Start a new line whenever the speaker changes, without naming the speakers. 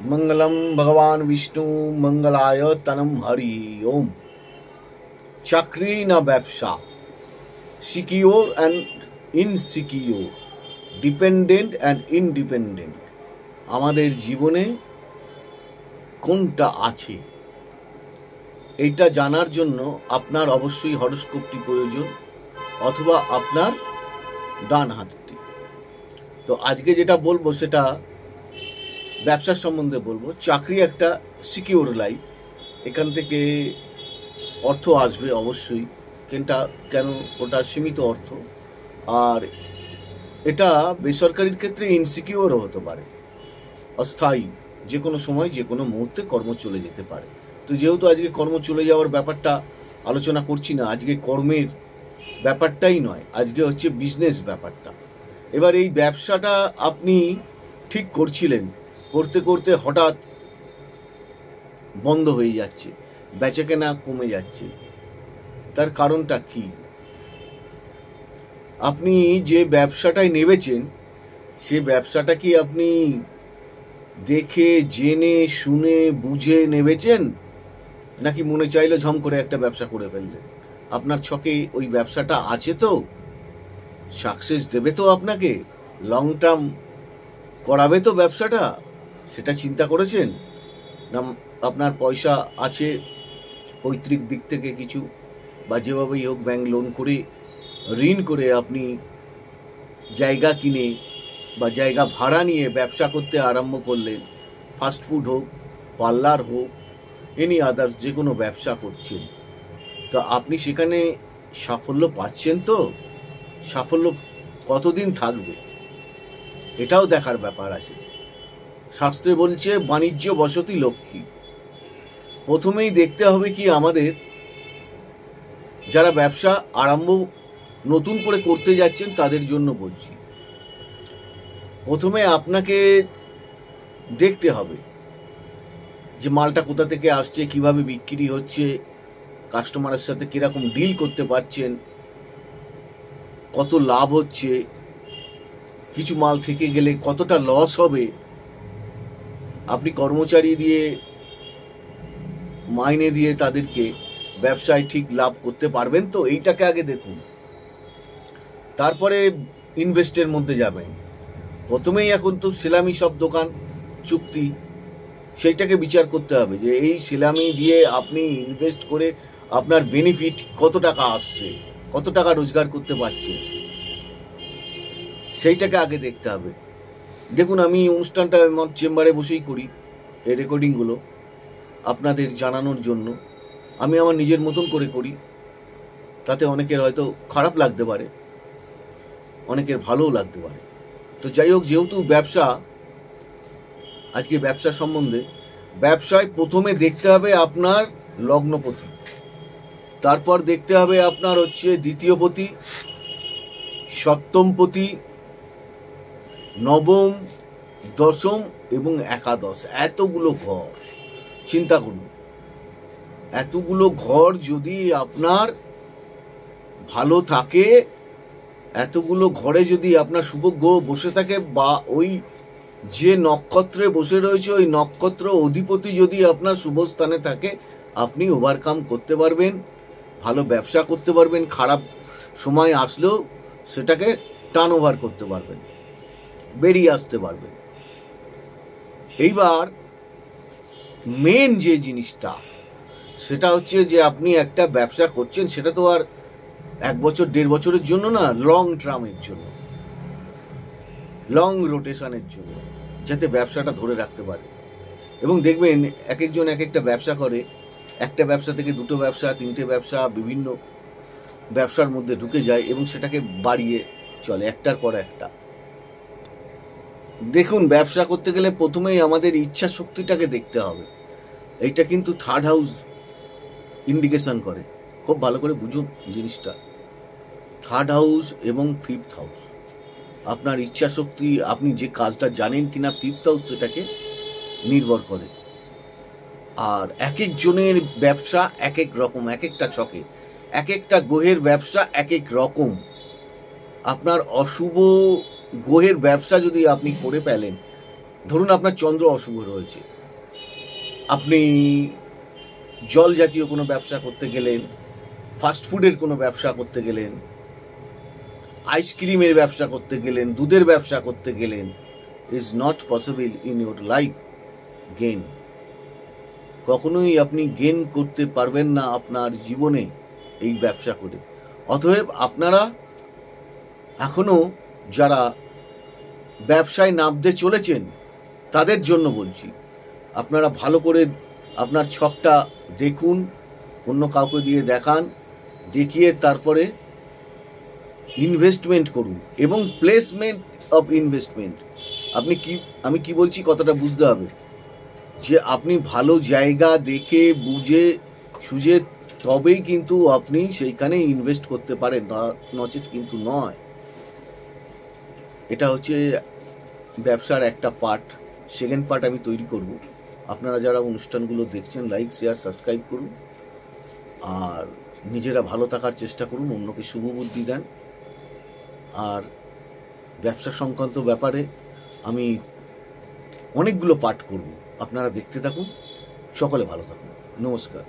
मंगलम भगवान विष्णु मंगलाय तनम हरि ओम। চাকরি না ব্যবসা, secure and insecure, dependent and independent, আমাদের জীবনে কোনটা আছে এইটা জানার জন্য আপনার অবশ্যই হরোস্কোপটি প্রয়োজন, অথবা আপনার ডান হাতটি। তো আজকে যেটা বলবো সেটা ব্যবসার সম্বন্ধে বলবো। চাকরি একটা সিকিউর লাইফ, এখান থেকে অর্থ আসবে অবশ্যই, কেন ওটা সীমিত অর্থ। আর এটা বেসরকারির ক্ষেত্রে ইনসিকিউরও হতে পারে, অস্থায়ী, যে কোনো সময় যে কোনো মুহূর্তে কর্ম চলে যেতে পারে। তো যেহেতু আজকে কর্ম চলে যাওয়ার ব্যাপারটা আলোচনা করছি না, আজকে কর্মের ব্যাপারটাই নয়, আজকে হচ্ছে বিজনেস ব্যাপারটা। এবার এই ব্যবসাটা আপনি ঠিক করছিলেন, করতে করতে হঠাৎ বন্ধ হয়ে যাচ্ছে, বেচাকেনা কমে যাচ্ছে, তার কারণটা কি? আপনি যে ব্যবসাটায় নেমেছেন সে ব্যবসাটা কি আপনি দেখে জেনে শুনে বুঝে নেমেছেন, নাকি মনে চাইলো ঝম করে একটা ব্যবসা করে ফেললেন? আপনার ছকে ওই ব্যবসাটা আছে তো? সাকসেস দেবে তো আপনাকে? লং টার্ম করাবে তো ব্যবসাটা? সেটা চিন্তা করেছেন? না আপনার পয়সা আছে পৈতৃক দিক থেকে কিছু, বা যেভাবেই হোক ব্যাংক লোন করে ঋণ করে আপনি জায়গা কিনে বা জায়গা ভাড়া নিয়ে ব্যবসা করতে আরম্ভ করলেন? ফাস্টফুড হোক, পার্লার হোক, এনি আদার্স যে কোনো ব্যবসা করছেন, তো আপনি সেখানে সাফল্য পাচ্ছেন তো? সাফল্য কতদিন থাকবে এটাও দেখার ব্যাপার আছে। শাস্ত্রে বলছে বাণিজ্য বসতি লক্ষ্মী। প্রথমেই দেখতে হবে কি, আমাদের যারা ব্যবসা আরম্ভ নতুন করে করতে যাচ্ছেন তাদের জন্য বলছি, প্রথমে আপনাকে দেখতে হবে যে মালটা কোথা থেকে আসছে, কিভাবে বিক্রি হচ্ছে, কাস্টমারের সাথে কিরকম ডিল করতে পারছেন, কত লাভ হচ্ছে, কিছু মাল থেকে গেলে কতটা লস হবে, আপনি কর্মচারী দিয়ে মাইনে দিয়ে তাদেরকে ব্যবসায় ঠিক লাভ করতে পারবেন তো? এইটাকে আগে দেখুন, তারপরে ইনভেস্টের মধ্যে যাবেন। প্রথমেই এখন তো সেলামি সব দোকান চুক্তি, সেইটাকে বিচার করতে হবে যে এই সেলামি দিয়ে আপনি ইনভেস্ট করে আপনার বেনিফিট কত টাকা আসছে, কত টাকা রোজগার করতে পারছে, সেইটাকে আগে দেখতে হবে। দেখুন, আমি অনুষ্ঠানটা আমার চেম্বারে বসেই করি, এই রেকর্ডিংগুলো আপনাদের জানানোর জন্য। আমি আমার নিজের মতন করে করি, তাতে অনেকের হয়তো খারাপ লাগতে পারে, অনেকের ভালোও লাগতে পারে। তো যাই হোক, যেহেতু ব্যবসা, আজকে ব্যবসা সম্বন্ধে, ব্যবসায় প্রথমে দেখতে হবে আপনার লগ্নপতি, তারপর দেখতে হবে আপনার হচ্ছে দ্বিতীয়পতি, সপ্তমপতি, নবম, দশম এবং একাদশ। এতগুলো ঘর চিন্তা করুন, এতগুলো ঘর যদি আপনার ভালো থাকে, এতগুলো ঘরে যদি আপনার শুভ গ্রহ বসে থাকে, বা ওই যে নক্ষত্রে বসে রয়েছে ওই নক্ষত্র অধিপতি যদি আপনার শুভ স্থানে থাকে, আপনি ওভারকাম করতে পারবেন, ভালো ব্যবসা করতে পারবেন, খারাপ সময় আসলেও সেটাকে টার্ন ওভার করতে পারবেন, বেরিয়ে আসতে পারবেন। এইবার মেন যে জিনিসটা, সেটা হচ্ছে যে আপনি একটা ব্যবসা করছেন, সেটা তো আর 1 বছর 1.5 বছরের জন্য না, লং টার্মের জন্য, লং রোটেশনের জন্য, যাতে ব্যবসাটা ধরে রাখতে পারে। এবং দেখবেন এক একজন এক একটা ব্যবসা করে, একটা ব্যবসা থেকে দুটো ব্যবসা, তিনটে ব্যবসা, বিভিন্ন ব্যবসার মধ্যে ঢুকে যায় এবং সেটাকে বাড়িয়ে চলে একটার পর একটা। দেখুন, ব্যবসা করতে গেলে প্রথমেই আমাদের ইচ্ছা শক্তিটাকে দেখতে হবে। এইটা কিন্তু থার্ড হাউস ইন্ডিকেশন করে, খুব ভালো করে বুঝুন জিনিসটা। থার্ড হাউস এবং ফিফথ হাউস, আপনার ইচ্ছা শক্তি, আপনি যে কাজটা জানেন কিনা, ফিফথ হাউস সেটাকে নির্ভর করে। আর এক একজনের ব্যবসা এক এক রকম, এক একটা ছকে এক একটা গ্রহের ব্যবসা এক এক রকম। আপনার অশুভ গ্রহের ব্যবসা যদি আপনি করে ফেলেন, ধরুন আপনার চন্দ্র অশুভ রয়েছে, আপনি জল জাতীয় কোনো ব্যবসা করতে গেলেন, ফাস্টফুডের কোনো ব্যবসা করতে গেলেন, আইসক্রিমের ব্যবসা করতে গেলেন, দুধের ব্যবসা করতে গেলেন, is not possible in your life gain. কখনোই আপনি গেন করতে পারবেন না আপনার জীবনে এই ব্যবসা করে। অতএব আপনারা এখনও যারা ব্যবসায় নামতে চলেছেন তাদের জন্য বলছি, আপনারা ভালো করে আপনার ছকটা দেখুন, অন্য কাউকে দিয়ে দেখান, দেখিয়ে তারপরে ইনভেস্টমেন্ট করুন এবং প্লেসমেন্ট অফ ইনভেস্টমেন্ট। আমি কি বলছি কথাটা বুঝতে হবে, যে আপনি ভালো জায়গা দেখে বুঝে সুঝে তবেই কিন্তু আপনি সেইখানে ইনভেস্ট করতে পারেন, নচেত কিন্তু নয়। এটা হচ্ছে ব্যবসার একটা পার্ট। সেকেন্ড পার্ট আমি তৈরি করব। আপনারা যারা অনুষ্ঠানগুলো দেখছেন লাইক শেয়ার সাবস্ক্রাইব করুন, আর নিজেরা ভালো থাকার চেষ্টা করুন, অন্যকে শুভ বুদ্ধি দেন। আর ব্যবসা সংক্রান্ত ব্যাপারে আমি অনেকগুলো পাঠ করব, আপনারা দেখতে থাকুন। সকলে ভালো থাকুন। নমস্কার।